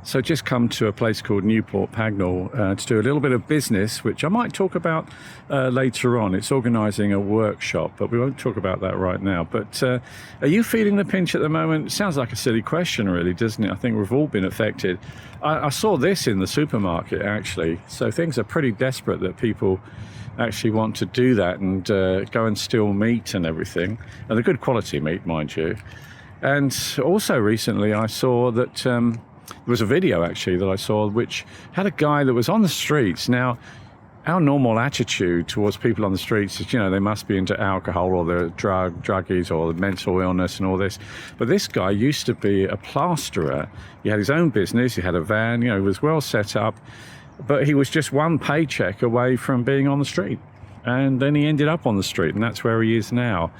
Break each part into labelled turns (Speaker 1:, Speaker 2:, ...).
Speaker 1: So just come to a place called Newport Pagnell to do a little bit of business, which I might talk about later on. It's organising a workshop, but we won't talk about that right now. But are you feeling the pinch at the moment? It sounds like a silly question, really, doesn't it? I think we've all been affected. I saw this in the supermarket, actually. So things are pretty desperate that people actually want to do that and go and steal meat and everything. And the good quality meat, mind you. And also recently I saw that... there was a video actually that I saw which had a guy that was on the streets. Now, our normal attitude towards people on the streets is, you know, they must be into alcohol or they're druggies or mental illness and all this. But this guy used to be a plasterer. He had his own business, he had a van, you know, he was well set up, but he was just one paycheck away from being on the street. And then he ended up on the street, and that's where he is now.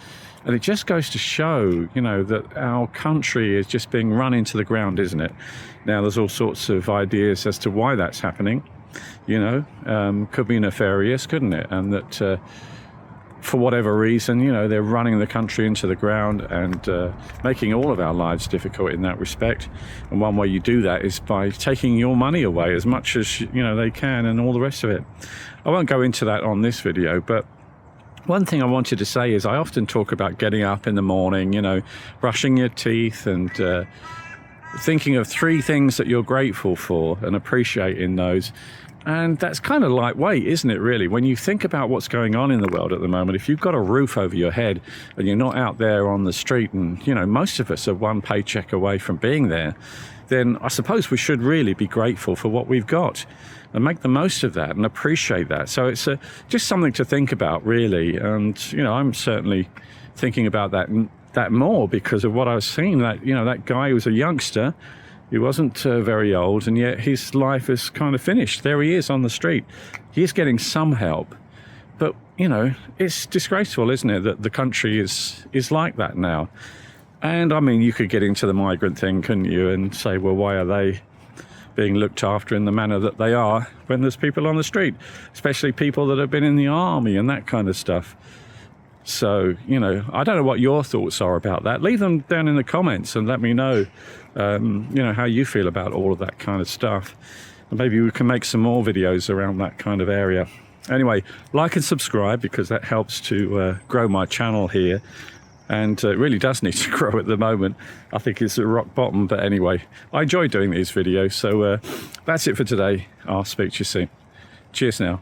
Speaker 1: And it just goes to show, you know, that our country is just being run into the ground, isn't it? Now, there's all sorts of ideas as to why that's happening, you know. Could be nefarious, couldn't it? And that for whatever reason, you know, they're running the country into the ground and making all of our lives difficult in that respect. And one way you do that is by taking your money away as much as, you know, they can and all the rest of it. I won't go into that on this video, but one thing I wanted to say is I often talk about getting up in the morning, you know, brushing your teeth and thinking of 3 things that you're grateful for and appreciating those. And that's kind of lightweight, isn't it, really? When you think about what's going on in the world at the moment, if you've got a roof over your head and you're not out there on the street, and, you know, most of us are one paycheck away from being there, then I suppose we should really be grateful for what we've got and make the most of that and appreciate that. So it's just something to think about, really. And, you know, I'm certainly thinking about that more because of what I was seeing. That, you know, that guy was a youngster. He wasn't very old, and yet his life is kind of finished. There he is on the street. He is getting some help. But, you know, it's disgraceful, isn't it, that the country is like that now. And, I mean, you could get into the migrant thing, couldn't you, and say, well, why are they being looked after in the manner that they are when there's people on the street, especially people that have been in the army and that kind of stuff. So, you know, I don't know what your thoughts are about that. Leave them down in the comments and let me know, you know, how you feel about all of that kind of stuff. And maybe we can make some more videos around that kind of area. Anyway, like and subscribe because that helps to grow my channel here. And it really does need to grow at the moment. I think it's at rock bottom, but anyway, I enjoy doing these videos. So that's it for today. I'll speak to you soon. Cheers now.